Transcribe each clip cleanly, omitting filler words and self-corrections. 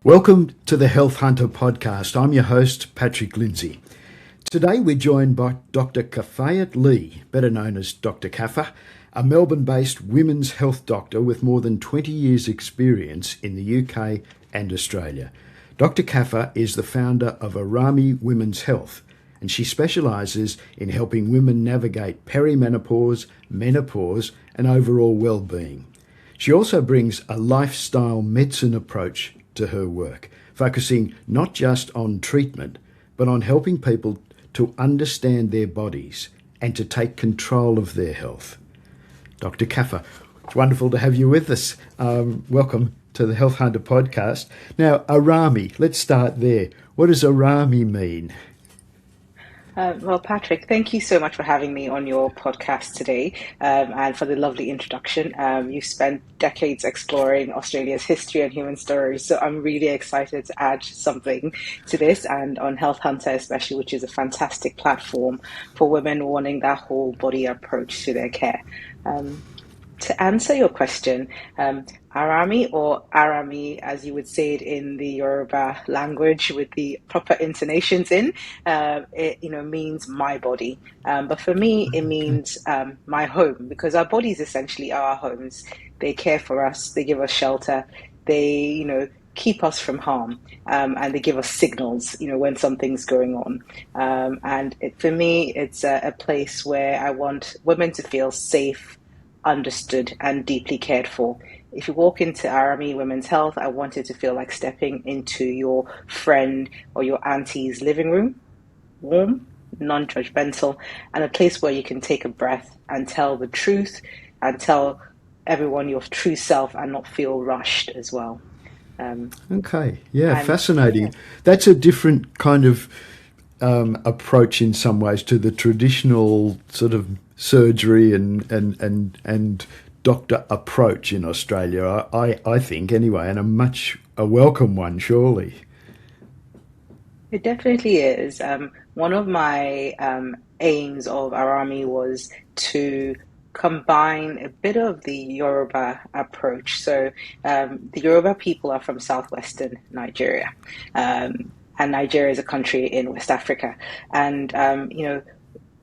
Welcome to the Health Hunter podcast. I'm your host, Patrick Lindsay. Today we're joined by Dr Kafayat Lee, better known as Dr Kafa, a Melbourne-based women's health doctor with more than 20 years' experience in the UK and Australia. Dr Kafa is the founder of Arami Women's Health, and she specialises in helping women navigate perimenopause, menopause and overall well-being. She also brings a lifestyle medicine approach to her work, focusing not just on treatment, but on helping people to understand their bodies and to take control of their health. Dr. Kafa, it's wonderful to have you with us. Welcome to the Health Hunter podcast. Now, Arami, let's start there. What does Arami mean? Well, Patrick, thank you so much for having me on your podcast today and for the lovely introduction. You've spent decades exploring Australia's history and human stories, so I'm really excited to add something to this and on Health Hunter especially, which is a fantastic platform for women wanting that whole body approach to their care. To answer your question, Arami or Arami, as you would say it in the Yoruba language with the proper intonations it means my body. But for me, it means my home, because our bodies essentially are our homes. They care for us, they give us shelter, they, keep us from harm, and they give us signals, when something's going on. For me, it's a place where I want women to feel safe, understood and deeply cared for. If you walk into Arami Women's Health, I want it to feel like stepping into your friend or your auntie's living room, warm, non-judgmental, and a place where you can take a breath and tell the truth and tell everyone your true self and not feel rushed as well. Fascinating. Yeah. That's a different kind of approach in some ways to the traditional sort of surgery and doctor approach in Australia, I think anyway, and a welcome one, surely. It definitely is. One of my aims of Arami was to combine a bit of the Yoruba approach. So the Yoruba people are from southwestern Nigeria. And Nigeria is a country in West Africa. And,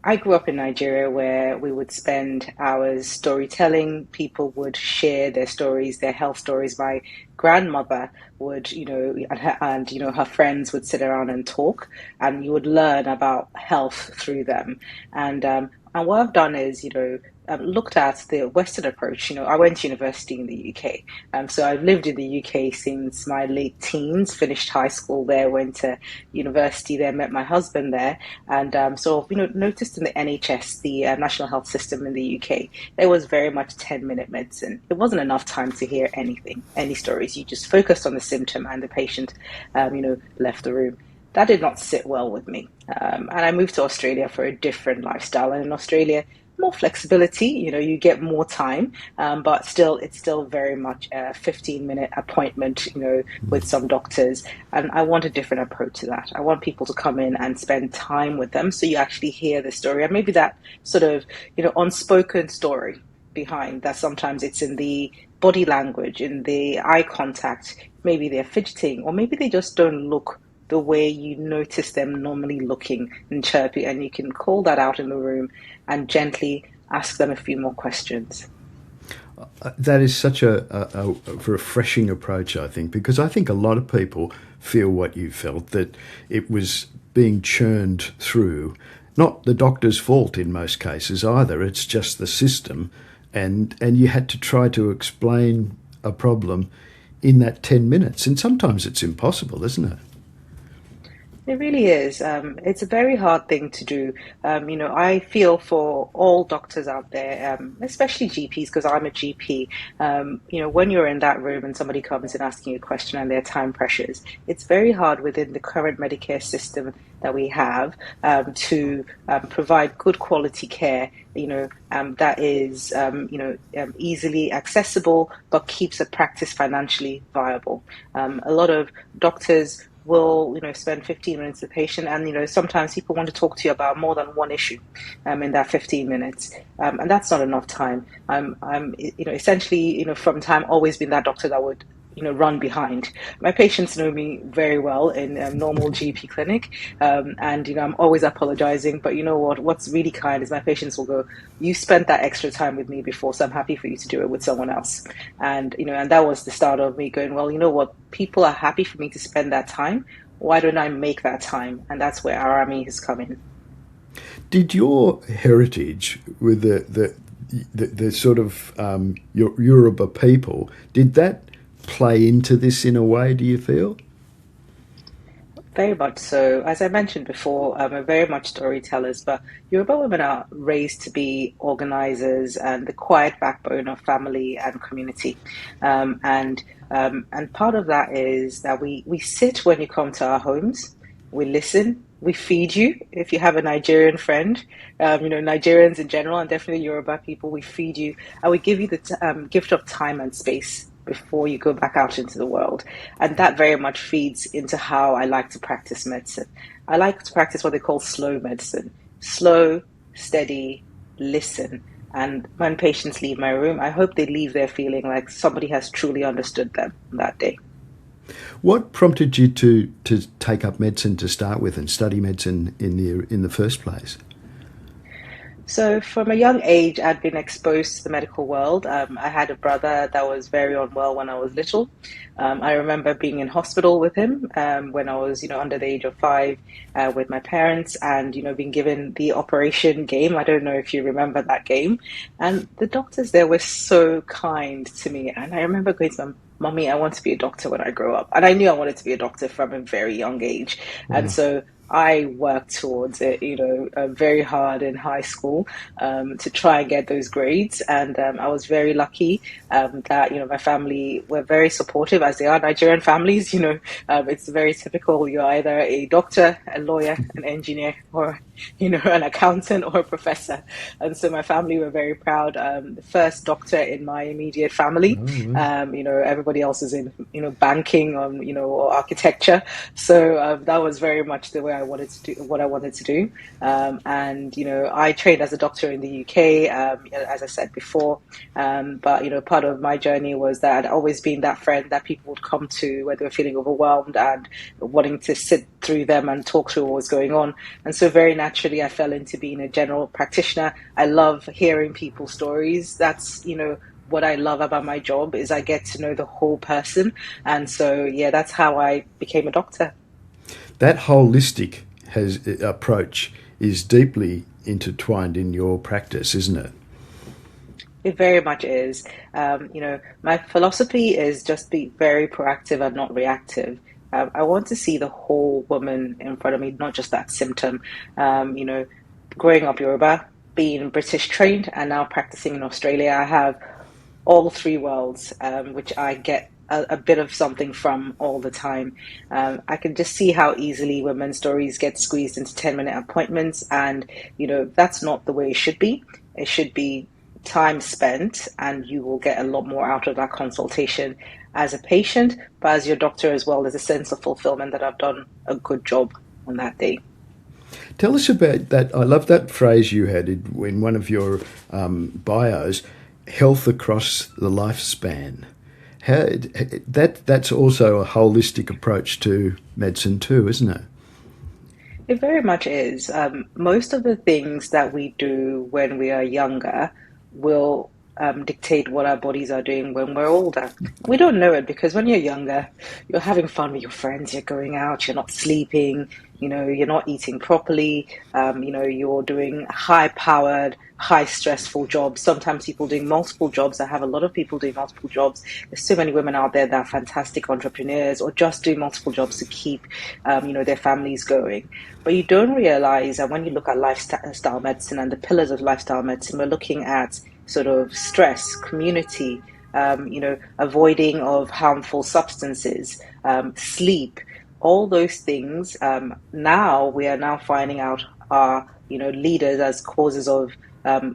I grew up in Nigeria where we would spend hours storytelling. People would share their stories, their health stories. My grandmother would, her friends would sit around and talk, and you would learn about health through them. And what I've done is, looked at the Western approach. I went to university in the UK. So I've lived in the UK since my late teens, finished high school there, went to university there, met my husband there. And noticed in the NHS, the National Health System in the UK, there was very much 10-minute medicine. It wasn't enough time to hear anything, any stories. You just focused on the symptom and the patient, left the room. That did not sit well with me. And I moved to Australia for a different lifestyle. And in Australia, more flexibility, you get more time, but it's still very much a 15-minute appointment, with some doctors. And I want a different approach to that. I want people to come in and spend time with them so you actually hear the story. And maybe that sort of, unspoken story behind that. Sometimes it's in the body language, in the eye contact. Maybe they're fidgeting, or maybe they just don't look the way you notice them normally looking and chirpy, and you can call that out in the room and gently ask them a few more questions. That is such a refreshing approach, I think, because I think a lot of people feel what you felt, that it was being churned through. Not the doctor's fault in most cases either, it's just the system, and you had to try to explain a problem in that 10 minutes, and sometimes it's impossible, isn't it? It really is. It's a very hard thing to do. I feel for all doctors out there, especially GPs, because I'm a GP, when you're in that room and somebody comes in asking you a question and their time pressures, it's very hard within the current Medicare system that we have to provide good quality care, that is, easily accessible, but keeps a practice financially viable. A lot of doctors will, spend 15 minutes with the patient, and, sometimes people want to talk to you about more than one issue in that 15 minutes. And that's not enough time. I'm essentially, from time always been that doctor that would run behind. My patients know me very well in a normal GP clinic, and I'm always apologizing. But you know what? What's really kind is my patients will go, "You spent that extra time with me before, so I'm happy for you to do it with someone else." And and that was the start of me going, "Well, you know what? People are happy for me to spend that time. Why don't I make that time?" And that's where RME has come in. Did your heritage with the sort of Yoruba people, did that play into this in a way, do you feel? Very much so. As I mentioned before, we're very much storytellers, but Yoruba women are raised to be organizers and the quiet backbone of family and community. And part of that is that we sit when you come to our homes, we listen, we feed you. If you have a Nigerian friend, Nigerians in general, and definitely Yoruba people, we feed you and we give you the gift of time and space before you go back out into the world. And that very much feeds into how I like to practice medicine. I like to practice what they call slow medicine: slow, steady, listen. And when patients leave my room, I hope they leave there feeling like somebody has truly understood them that day. What prompted you to take up medicine to start with and study medicine in the first place? So, from a young age, I'd been exposed to the medical world. I had a brother that was very unwell when I was little. I remember being in hospital with him when I was, under the age of 5, with my parents, and being given the operation game. I don't know if you remember that game. And the doctors there were so kind to me, and I remember going to my Mummy, I want to be a doctor when I grow up. And I knew I wanted to be a doctor from a very young age. And Wow. so I worked towards it, very hard in high school to try and get those grades. And I was very lucky that, my family were very supportive, as they are Nigerian families. It's very typical. You're either a doctor, a lawyer, an engineer, or, an accountant or a professor. And so my family were very proud. The first doctor in my immediate family. Oh, Everybody else is in, banking or architecture. So that was very much the way I wanted to do what I wanted to do. And I trained as a doctor in the UK, as I said before. But part of my journey was that I'd always been that friend that people would come to where they were feeling overwhelmed and wanting to sit through them and talk through what was going on. And so very naturally, I fell into being a general practitioner. I love hearing people's stories. That's what I love about my job is I get to know the whole person. And so, yeah, that's how I became a doctor. that holistic approach is deeply intertwined in your practice, isn't it? It very much is. My philosophy is just be very proactive and not reactive. I want to see the whole woman in front of me, not just that symptom. Growing up Yoruba, being British trained, and now practicing in Australia, I have all three worlds, which I get a bit of something from all the time. I can just see how easily women's stories get squeezed into 10-minute appointments, and that's not the way it should be. It should be time spent, and you will get a lot more out of that consultation as a patient, but as your doctor as well. There's a sense of fulfillment that I've done a good job on that day. Tell us about that. I love that phrase you had in one of your bios, health across the lifespan. That's also a holistic approach to medicine too, isn't it? It very much is. Most of the things that we do when we are younger will dictate what our bodies are doing when we're older. We don't know it because when you're younger, you're having fun with your friends, you're going out, you're not sleeping, you're not eating properly, you're doing high powered, high stressful jobs. Sometimes people doing multiple jobs. I have a lot of people doing multiple jobs. There's so many women out there that are fantastic entrepreneurs or just doing multiple jobs to keep, their families going. But you don't realize that when you look at lifestyle medicine and the pillars of lifestyle medicine, we're looking at sort of stress, community, avoiding of harmful substances, sleep, all those things. Now we are now finding out are, leaders as causes of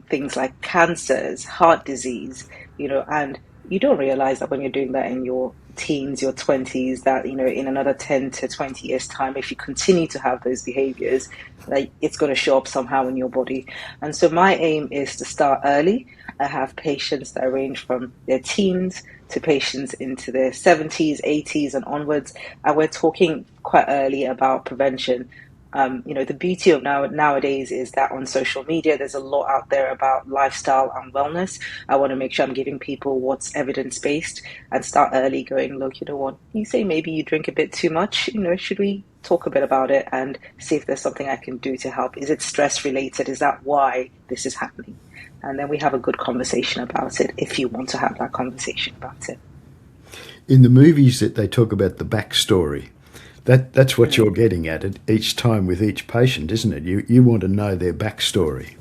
things like cancers, heart disease, and you don't realize that when you're doing that in your teens, your 20s, that, in another 10 to 20 years' time, if you continue to have those behaviors, like it's going to show up somehow in your body. And so my aim is to start early I have patients that range from their teens to patients into their 70s, 80s, and onwards. And we're talking quite early about prevention. The beauty of nowadays is that on social media, there's a lot out there about lifestyle and wellness. I want to make sure I'm giving people what's evidence based and start early going, look, you know what, you say maybe you drink a bit too much, should we talk a bit about it and see if there's something I can do to help? Is it stress related? Is that why this is happening? And then we have a good conversation about it if you want to have that conversation about it. In the movies that they talk about the backstory, that's what you're getting at each time with each patient, isn't it? You want to know their backstory.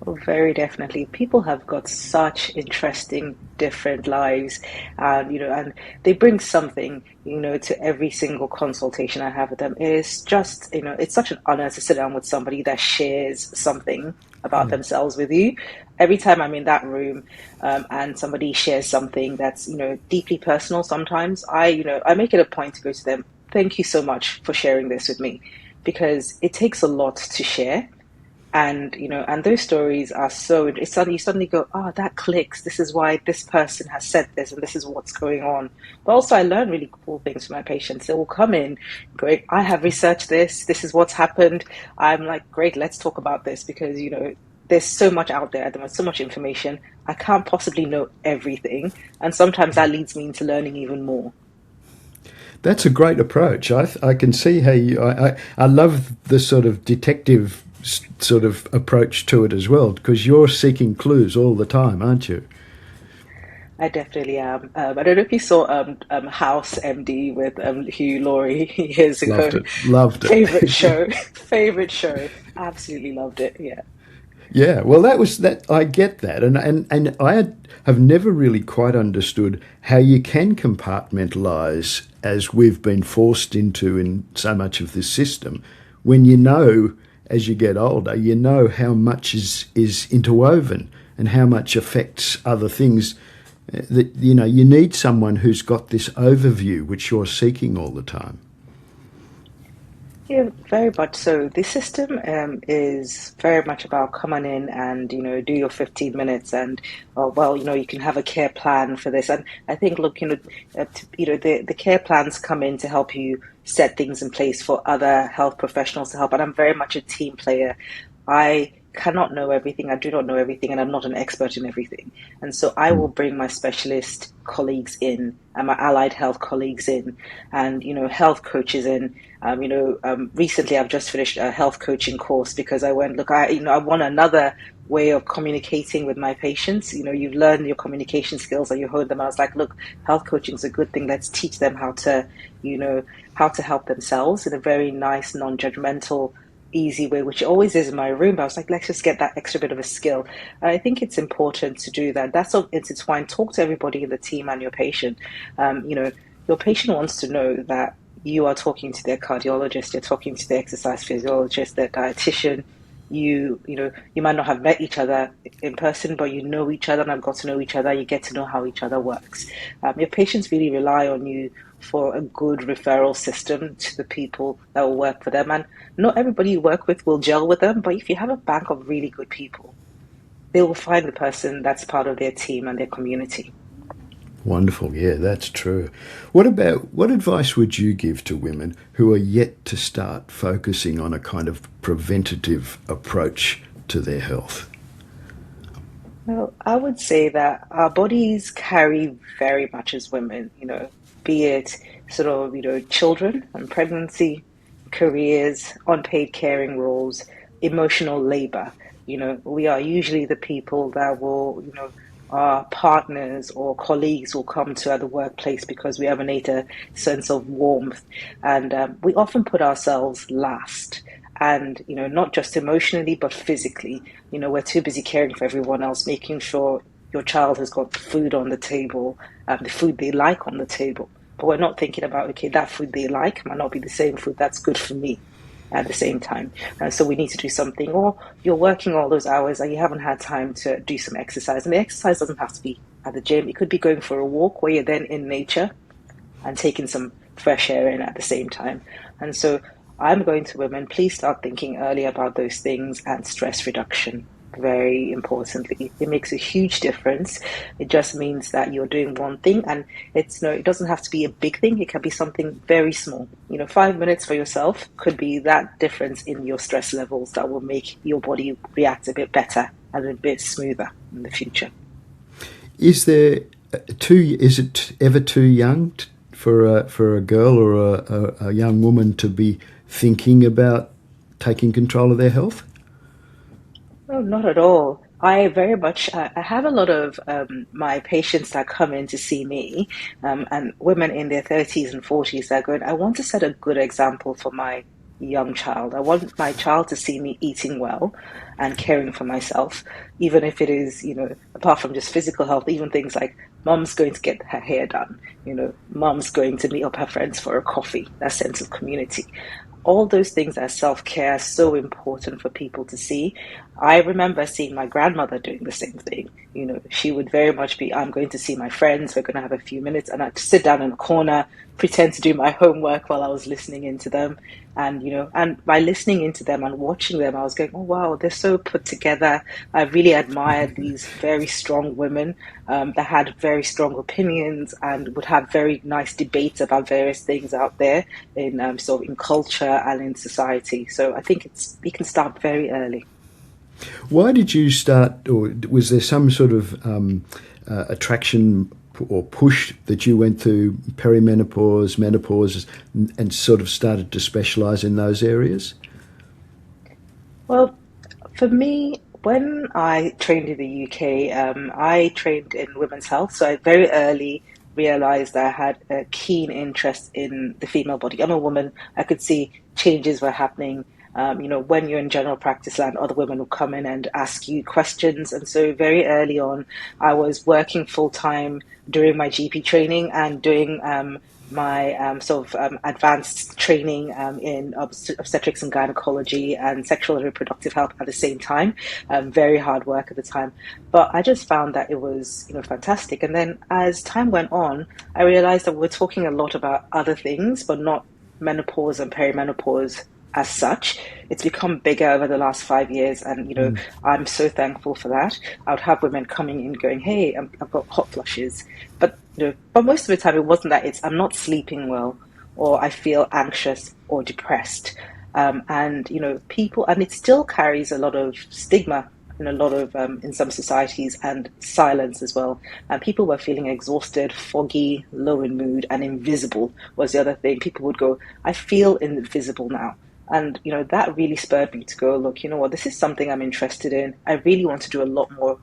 Oh, very definitely. People have got such interesting, different lives, and they bring something, to every single consultation I have with them. It is just, it's such an honor to sit down with somebody that shares something about themselves with you. Every time I'm in that room, and somebody shares something that's, deeply personal, sometimes I make it a point to go to them. Thank you so much for sharing this with me, because it takes a lot to share. And those stories are you suddenly go, oh, that clicks. This is why this person has said this, and this is what's going on. But also, I learn really cool things from my patients. They will come in going, I have researched this. This is what's happened. I'm like, great, let's talk about this, because there's so much out there. There's so much information. I can't possibly know everything, and sometimes that leads me into learning even more. That's a great approach. I can see how I love the sort of detective sort of approach to it as well, because you're seeking clues all the time, aren't you? I definitely am. I don't know if you saw House MD with Hugh Laurie years Loved ago. it. Loved Favorite it. show. Favorite show. Absolutely loved it. Yeah. Yeah, well, that was that. I get that, and have never really quite understood how you can compartmentalise as we've been forced into in so much of this system. When as you get older, how much is interwoven and how much affects other things. That you need someone who's got this overview, which you're seeking all the time. Yeah, very much so. The system is very much about come on in and do your 15 minutes and well you can have a care plan for this. And I think look the care plans come in to help you set things in place for other health professionals to help. And I'm very much a team player. I cannot know everything. I do not know everything, and I'm not an expert in everything. And so I will bring my specialist colleagues in and my allied health colleagues in, and health coaches in. Recently I've just finished a health coaching course because I went, look, I want another way of communicating with my patients. You've learned your communication skills and you honed them. I was like, look, health coaching is a good thing. Let's teach them how to, how to help themselves in a very nice, non-judgmental, easy way, which always is in my room. But I was like, let's just get that extra bit of a skill. And I think it's important to do that. That's all intertwined. Talk to everybody in the team and your patient. Your patient wants to know that you are talking to their cardiologist, you're talking to their exercise physiologist, their dietitian. You might not have met each other in person, but you know each other and have got to know each other. You get to know how each other works. Your patients really rely on you for a good referral system to the people that will work for them. And not everybody you work with will gel with them, but if you have a bank of really good people, they will find the person that's part of their team and their community. Wonderful. Yeah, that's true. What advice would you give to women who are yet to start focusing on a kind of preventative approach to their health? Well, I would say that our bodies carry very much as women, be it sort of, children and pregnancy, careers, unpaid caring roles, emotional labor. We are usually the people that will, our partners or colleagues will come to at the workplace because we emanate a sense of warmth. And we often put ourselves last. And, not just emotionally, but physically. We're too busy caring for everyone else, making sure your child has got food on the table, the food they like on the table. But we're not thinking about, okay, that food they like might not be the same food that's good for me at the same time. So we need to do something. Or you're working all those hours and you haven't had time to do some exercise. And the exercise doesn't have to be at the gym. It could be going for a walk where you're then in nature and taking some fresh air in at the same time. And so I'm going to women, please start thinking early about those things and stress reduction. very importantly. It makes a huge difference. It just means that you're doing one thing, and it doesn't have to be a big thing. It can be something very small. 5 minutes for yourself could be that difference in your stress levels that will make your body react a bit better and a bit smoother in the future. Is there is it ever too young for a girl or a young woman to be thinking about taking control of their health? Oh, not at all. I very much, I have a lot of my patients that come in to see me, and women in their 30s and 40s that are going, I want to set a good example for my young child. I want my child to see me eating well and caring for myself, even if it is, apart from just physical health, even things like mom's going to get her hair done, mom's going to meet up her friends for a coffee, that sense of community. All those things as self-care are so important for people to see. I remember seeing my grandmother doing the same thing. She would very much be, I'm going to see my friends, we're going to have a few minutes, and I'd sit down in a corner, pretend to do my homework while I was listening into them. And by listening into them and watching them, I was going, oh, wow, they're so put together. I really admired these very strong women that had very strong opinions and would have very nice debates about various things out there in sort of in culture and in society. So I think we can start very early. Why did you start, or was there some sort of attraction or push that you went through perimenopause, menopause, and sort of started to specialise in those areas? Well, for me, when I trained in the UK, I trained in women's health. So I very early realized I had a keen interest in the female body. I'm a woman. I could see changes were happening. When you're in general practice land, other women will come in and ask you questions. And so very early on, I was working full time during my GP training and doing my advanced training in obstetrics and gynecology and sexual and reproductive health at the same time. Very hard work at the time, but I just found that it was fantastic. And then as time went on, I realized that we're talking a lot about other things, but not menopause and perimenopause as such. It's become bigger over the last 5 years, and I'm so thankful for that. I would have women coming in going, hey, I've got hot flushes, but most of the time it wasn't that. It's I'm not sleeping well, or I feel anxious or depressed. And people, and it still carries a lot of stigma in a lot of in some societies, and silence as well. And people were feeling exhausted, foggy, low in mood, and invisible was the other thing. People would go, I feel invisible now. And that really spurred me to go, look, what, this is something I'm interested in. I really want to do a lot more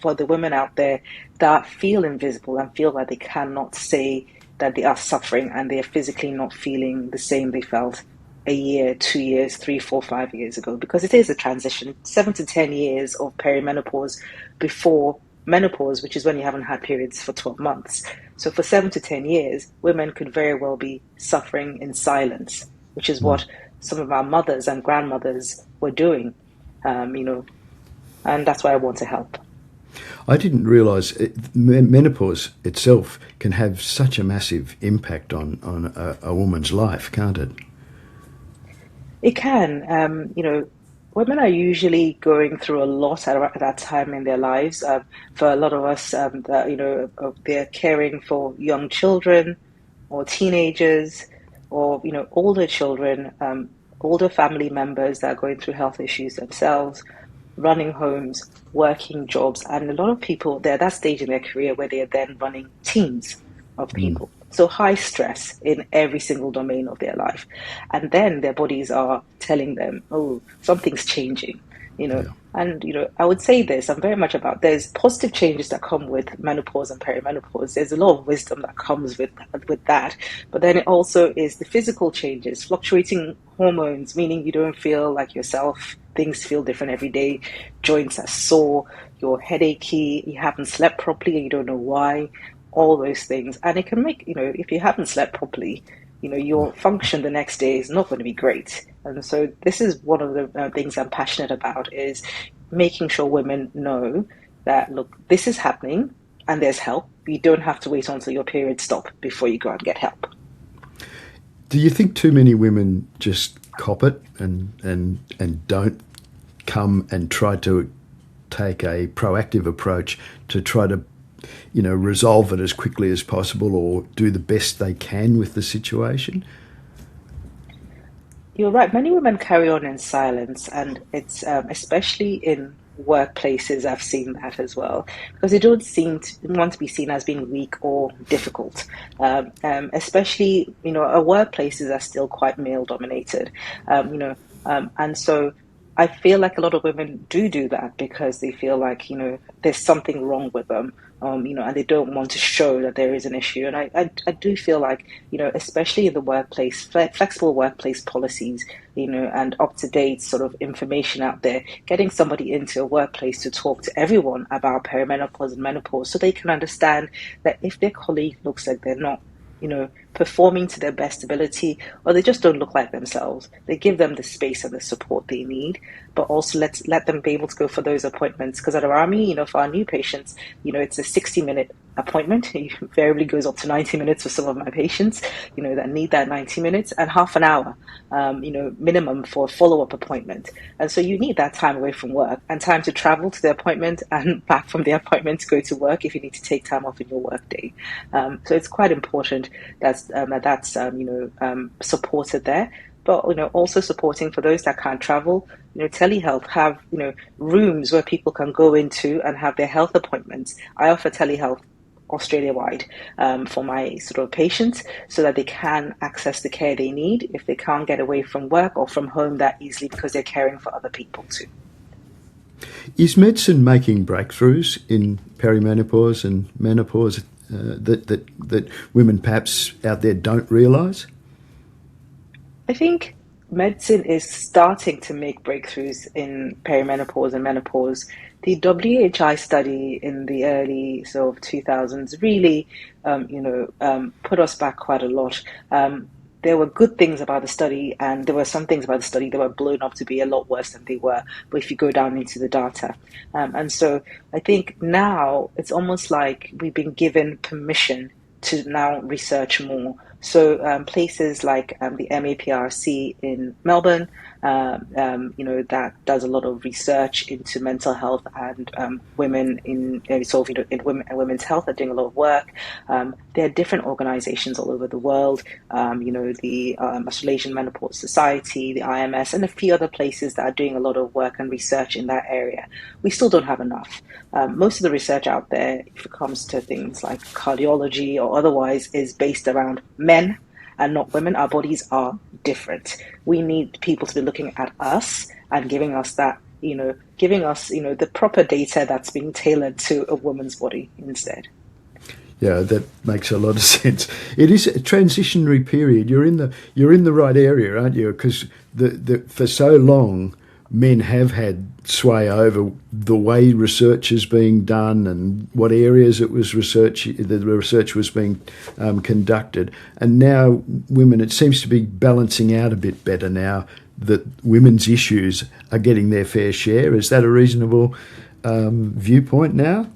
for the women out there that feel invisible and feel like they cannot say that they are suffering and they are physically not feeling the same they felt a year, 2 years, 3, 4, 5 years ago, because it is a transition, 7 to 10 years of perimenopause before menopause, which is when you haven't had periods for 12 months. So for 7 to 10 years, women could very well be suffering in silence, which is what some of our mothers and grandmothers were doing, and that's why I want to help. I didn't realise menopause itself can have such a massive impact on a woman's life, can't it? It can. Women are usually going through a lot at that time in their lives. For a lot of us, they're caring for young children or teenagers or older children, older family members that are going through health issues themselves, running homes, working jobs, and a lot of people they're at that stage in their career where they are then running teams of people. So high stress in every single domain of their life. And then their bodies are telling them, oh, something's changing, Yeah. And, I would say this, I'm very much about, there's positive changes that come with menopause and perimenopause. There's a lot of wisdom that comes with that. But then it also is the physical changes, fluctuating hormones, meaning you don't feel like yourself. Things feel different every day. Joints are sore, you're headachy, you haven't slept properly and you don't know why. All those things. And it can make, if you haven't slept properly, your function the next day is not going to be great. And so this is one of the things I'm passionate about, is making sure women know that, look, this is happening and there's help. You don't have to wait until your periods stop before you go and get help. Do you think too many women just cop it and don't come and try to take a proactive approach to try to, resolve it as quickly as possible or do the best they can with the situation? You're right. Many women carry on in silence, and it's especially in workplaces. I've seen that as well because they don't seem to want to be seen as being weak or difficult. Especially, our workplaces are still quite male dominated. And so I feel like a lot of women do that because they feel like there's something wrong with them. And they don't want to show that there is an issue. And I do feel like, especially in the workplace, flexible workplace policies, and up to date sort of information out there, getting somebody into a workplace to talk to everyone about perimenopause and menopause so they can understand that if their colleague looks like they're not, performing to their best ability, or they just don't look like themselves. They give them the space and the support they need, but also let them be able to go for those appointments. Because at our army, for our new patients, it's a 60-minute appointment. It invariably goes up to 90 minutes for some of my patients, that need that 90 minutes, and half an hour, minimum for a follow-up appointment. And so you need that time away from work and time to travel to the appointment and back from the appointment to go to work if you need to take time off in your work day. So it's quite important that's supported there. But also supporting for those that can't travel. Telehealth have rooms where people can go into and have their health appointments. I offer telehealth Australia-wide for my sort of patients so that they can access the care they need if they can't get away from work or from home that easily because they're caring for other people too. Is medicine making breakthroughs in perimenopause and menopause that women perhaps out there don't realise? I think medicine is starting to make breakthroughs in perimenopause and menopause. The WHI study in the early sort of 2000s really, put us back quite a lot. There were good things about the study, and there were some things about the study that were blown up to be a lot worse than they were. But if you go down into the data, and so I think now it's almost like we've been given permission to now research more. So places like the MAPRC in Melbourne, that does a lot of research into mental health and women in women's health are doing a lot of work. There are different organizations all over the world, the Australasian Menopause Society, the IMS, and a few other places that are doing a lot of work and research in that area. We still don't have enough. Most of the research out there, if it comes to things like cardiology or otherwise, is based around men and not women. Our bodies are different. We need people to be looking at us and giving us that, the proper data that's being tailored to a woman's body instead. Yeah, that makes a lot of sense. It is a transitionary period. You're in the right area, aren't you? Because for so long, men have had sway over the way research is being done and what areas the research was being conducted. And now women, it seems to be balancing out a bit better now that women's issues are getting their fair share. Is that a reasonable viewpoint now?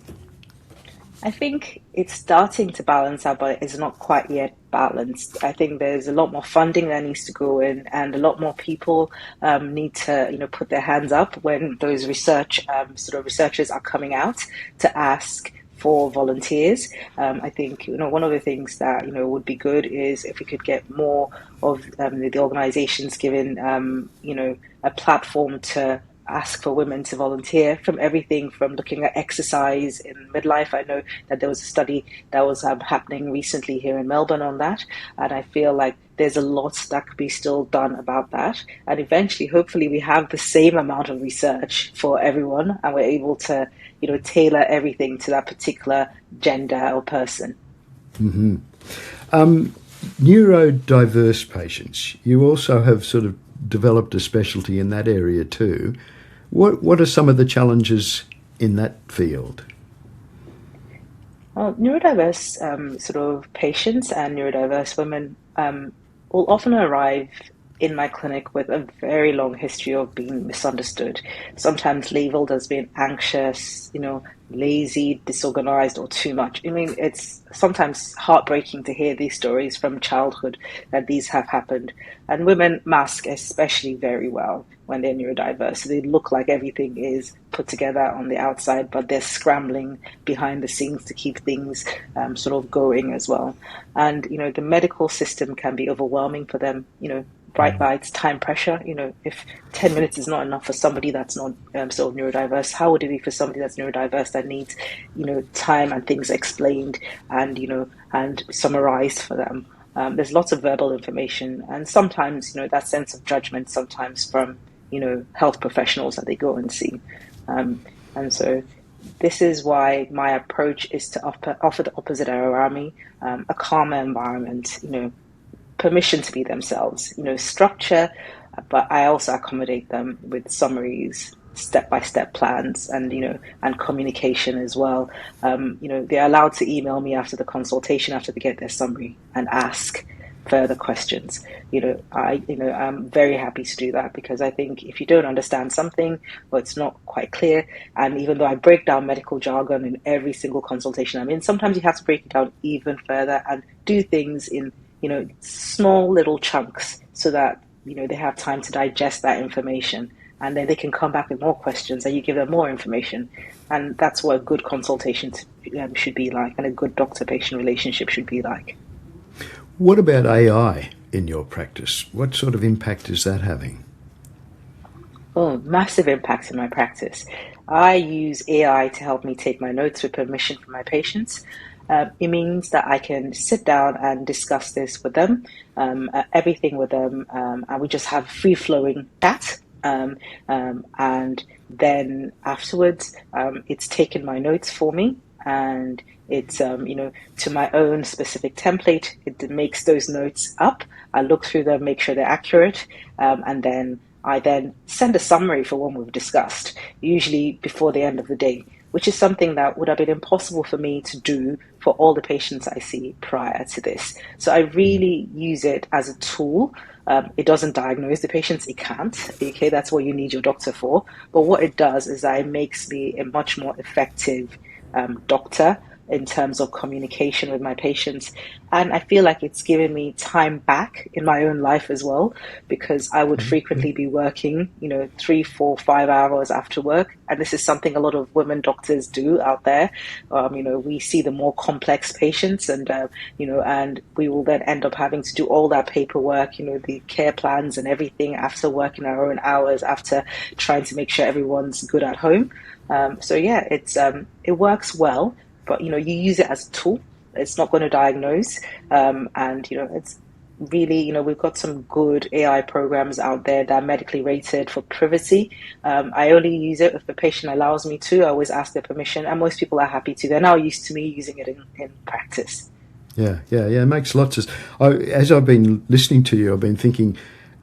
I think it's starting to balance out, but it's not quite yet balanced. I think there's a lot more funding that needs to go in, and a lot more people need to, put their hands up when those researchers are coming out to ask for volunteers. I think one of the things that would be good is if we could get more of the organisations given a platform to ask for women to volunteer, from everything from looking at exercise in midlife. I know that there was a study that was happening recently here in Melbourne on that, and I feel like there's a lot that could be still done about that. And eventually, hopefully, we have the same amount of research for everyone, and we're able to, tailor everything to that particular gender or person. Mm-hmm. Neurodiverse patients, you also have sort of developed a specialty in that area too. What are some of the challenges in that field? Well, neurodiverse sort of patients and neurodiverse women will often arrive in my clinic with a very long history of being misunderstood, sometimes labeled as being anxious, lazy, disorganized, or too much. I mean, it's sometimes heartbreaking to hear these stories from childhood that these have happened. And women mask especially very well when they're neurodiverse. So they look like everything is put together on the outside, but they're scrambling behind the scenes to keep things sort of going as well. And, the medical system can be overwhelming for them, bright lights, time pressure. If 10 minutes is not enough for somebody that's not sort of neurodiverse, how would it be for somebody that's neurodiverse that needs, time and things explained and, and summarized for them? There's lots of verbal information, and sometimes, that sense of judgment, sometimes from, health professionals that they go and see. And so this is why my approach is to offer the opposite around me, a calmer environment, permission to be themselves, structure, but I also accommodate them with summaries, step-by-step plans, and and communication as well. They're allowed to email me after the consultation, after they get their summary, and ask further questions. I'm very happy to do that, because I think if you don't understand something or it's not quite clear, and even though I break down medical jargon in every single consultation I'm in, sometimes you have to break it down even further and do things in small little chunks so that, they have time to digest that information, and then they can come back with more questions and you give them more information. And that's what a good consultation should be like, and a good doctor-patient relationship should be like. What about AI in your practice? What sort of impact is that having? Oh, massive impact in my practice. I use AI to help me take my notes with permission from my patients. It means that I can sit down and discuss this with them, everything with them, and we just have free-flowing chat. And then afterwards, it's taken my notes for me, and it's to my own specific template. It makes those notes up. I look through them, make sure they're accurate, and then I then send a summary for what we've discussed, usually before the end of the day, which is something that would have been impossible for me to do for all the patients I see prior to this. So I really use it as a tool. It doesn't diagnose the patients, it can't. Okay, that's what you need your doctor for. But what it does is that it makes me a much more effective doctor in terms of communication with my patients. And I feel like it's given me time back in my own life as well, because I would frequently be working, 3, 4, 5 hours after work. And this is something a lot of women doctors do out there. We see the more complex patients, and, and we will then end up having to do all that paperwork, the care plans and everything after working our own hours, after trying to make sure everyone's good at home. It works well. But, you use it as a tool. It's not going to diagnose. It's really, we've got some good AI programs out there that are medically rated for privacy. I only use it if the patient allows me to. I always ask their permission, and most people are happy to. They're now used to me using it in practice. Yeah. It makes lots of... as I've been listening to you, I've been thinking,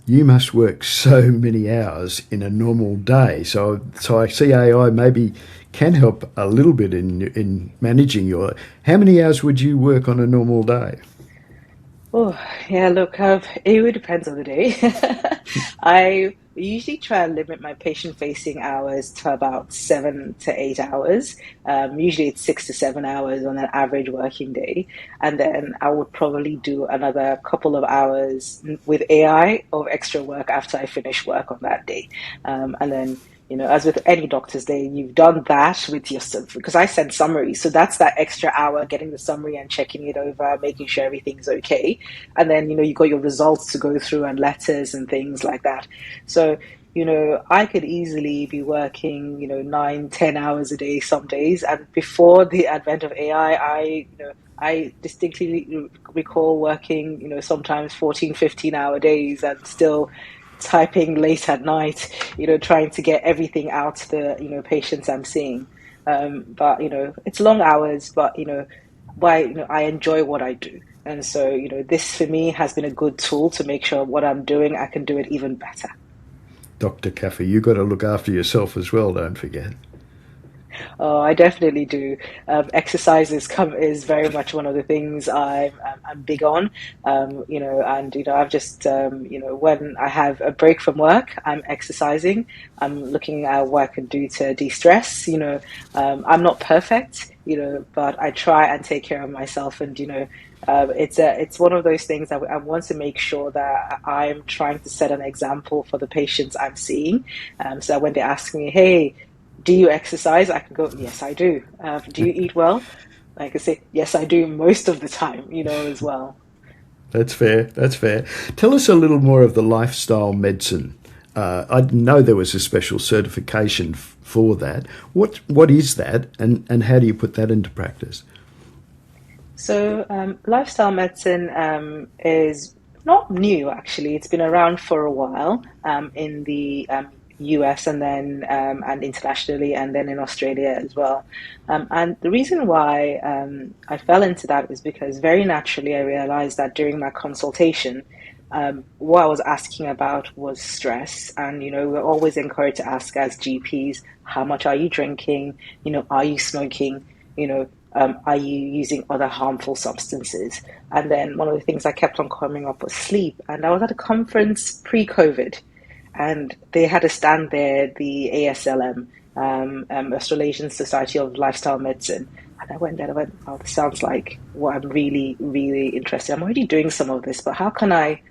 you must work so many hours in a normal day. So I see AI maybe can help a little bit in managing your... How many hours would you work on a normal day? Oh, yeah, look, it really depends on the day. I usually try and limit my patient-facing hours to about 7 to 8 hours. Usually it's 6 to 7 hours on an average working day. And then I would probably do another couple of hours with AI of extra work after I finish work on that day. And then as with any doctor's day, you've done that with yourself, because I send summaries. So that's that extra hour, getting the summary and checking it over, making sure everything's okay. And then, you got your results to go through and letters and things like that. So, I could easily be working, 9, 10 hours a day some days. And before the advent of AI, I distinctly recall working, sometimes 14, 15-hour days and still typing late at night, trying to get everything out to the, patients I'm seeing. But, it's long hours, but, I enjoy what I do. And so, this for me has been a good tool to make sure what I'm doing, I can do it even better. Dr. Kaffa, you've got to look after yourself as well, don't forget. Oh, I definitely do. Exercise is very much one of the things I'm big on. And I've just when I have a break from work, I'm exercising. I'm looking at what I can do to de-stress. I'm not perfect, but I try and take care of myself. And it's one of those things that I want to make sure that I'm trying to set an example for the patients I'm seeing. So that when they ask me, "Hey, do you exercise?" I can go, "Yes, I do." Do you eat well? I can say, "Yes, I do," most of the time, as well. That's fair. That's fair. Tell us a little more of the lifestyle medicine. I didn't know there was a special certification for that. What is that, and how do you put that into practice? So, lifestyle medicine is not new, actually. It's been around for a while in the US and internationally, and then in Australia as well. And the reason why I fell into that is because very naturally I realized that during my consultation, what I was asking about was stress. And, we're always encouraged to ask as GPs, how much are you drinking? Are you smoking? Are you using other harmful substances? And then one of the things that kept on coming up was sleep. And I was at a conference pre-COVID, and they had a stand there, the ASLM, Australasian Society of Lifestyle Medicine. And I went there and I went, "Oh, this sounds like what I'm really, really interested in. I'm already doing some of this, but how can I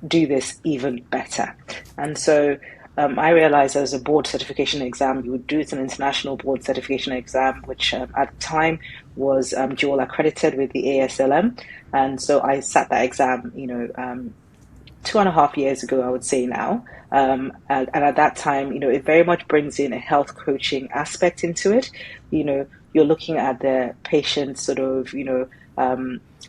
do this even better?" And so I realized there was a board certification exam. You would do it an international board certification exam, which at the time was dual accredited with the ASLM. And so I sat that exam, 2.5 years ago, I would say now. And at that time, it very much brings in a health coaching aspect into it. You're looking at the patient sort of,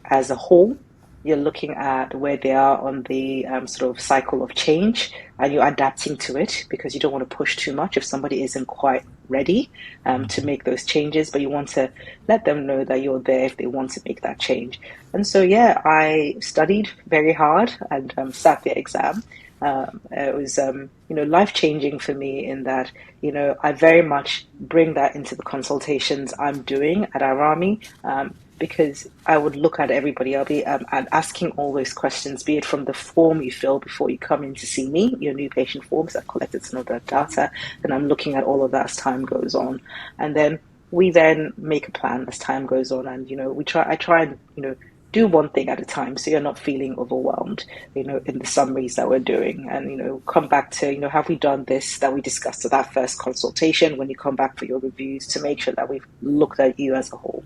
as a whole. You're looking at where they are on the sort of cycle of change, and you're adapting to it because you don't want to push too much if somebody isn't quite ready to make those changes, but you want to let them know that you're there if they want to make that change. And so, yeah, I studied very hard and sat the exam. It was, life changing for me in that, I very much bring that into the consultations I'm doing at Arami. Because I would look at everybody. I'll be asking all those questions, be it from the form you fill before you come in to see me, your new patient forms. I've collected some of that data, and I'm looking at all of that as time goes on. And then we then make a plan as time goes on, and I try and do one thing at a time, so you're not feeling overwhelmed, in the summaries that we're doing, and come back to have we done this that we discussed at that first consultation when you come back for your reviews to make sure that we've looked at you as a whole.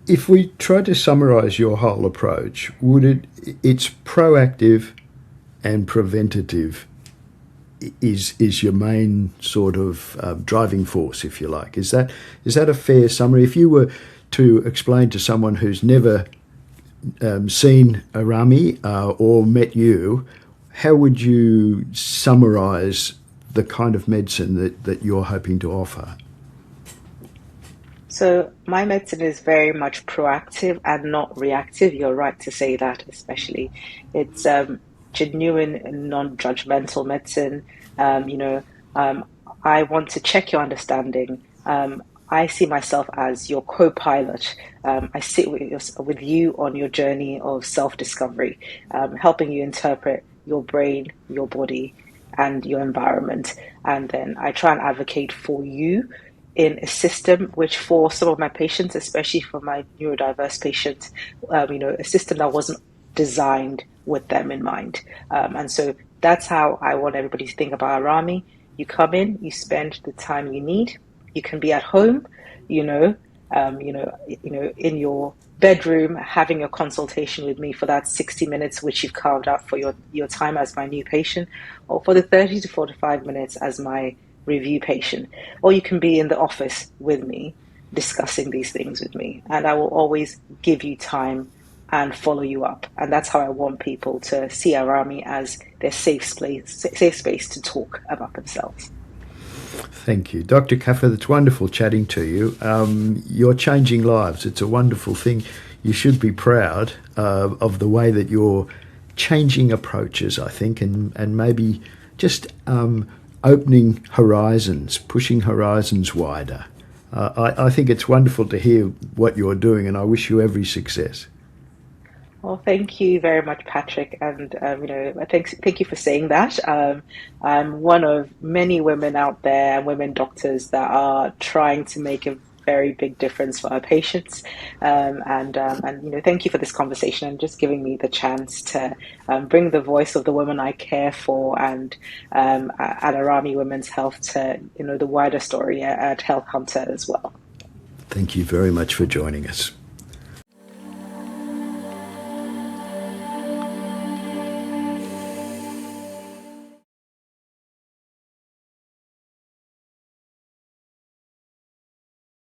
If we try to summarize your whole approach, it's proactive and preventative is your main sort of driving force, if you like. Is that a fair summary? If you were to explain to someone who's never seen Arami or met you, how would you summarize the kind of medicine that you're hoping to offer? So my medicine is very much proactive and not reactive. You're right to say that, especially. It's genuine and non-judgmental medicine. Um, you know, um, I want to check your understanding. I see myself as your co-pilot. I sit with you on your journey of self-discovery, helping you interpret your brain, your body, and your environment. And then I try and advocate for you in a system which for some of my patients, especially for my neurodiverse patients, a system that wasn't designed with them in mind. And so that's how I want everybody to think about Arami. You come in, you spend the time you need. You can be at home, you know, in your bedroom, having your consultation with me for that 60 minutes, which you've carved out for your time as my new patient, or for the 30 to 45 minutes as my review patient. Or you can be in the office with me, discussing these things with me. And I will always give you time and follow you up. And that's how I want people to see Arami as their safe space to talk about themselves. Thank you. Dr. Kaffa, it's wonderful chatting to you. You're changing lives. It's a wonderful thing. You should be proud of the way that you're changing approaches, I think, and maybe just opening horizons, pushing horizons wider. I think it's wonderful to hear what you're doing, and I wish you every success. Well, thank you very much, Patrick, and thank you for saying that. I'm one of many women out there, women doctors that are trying to make a very big difference for our patients. Thank you for this conversation and just giving me the chance to bring the voice of the women I care for and at Arami Women's Health to the wider story at Health Hunter as well. Thank you very much for joining us.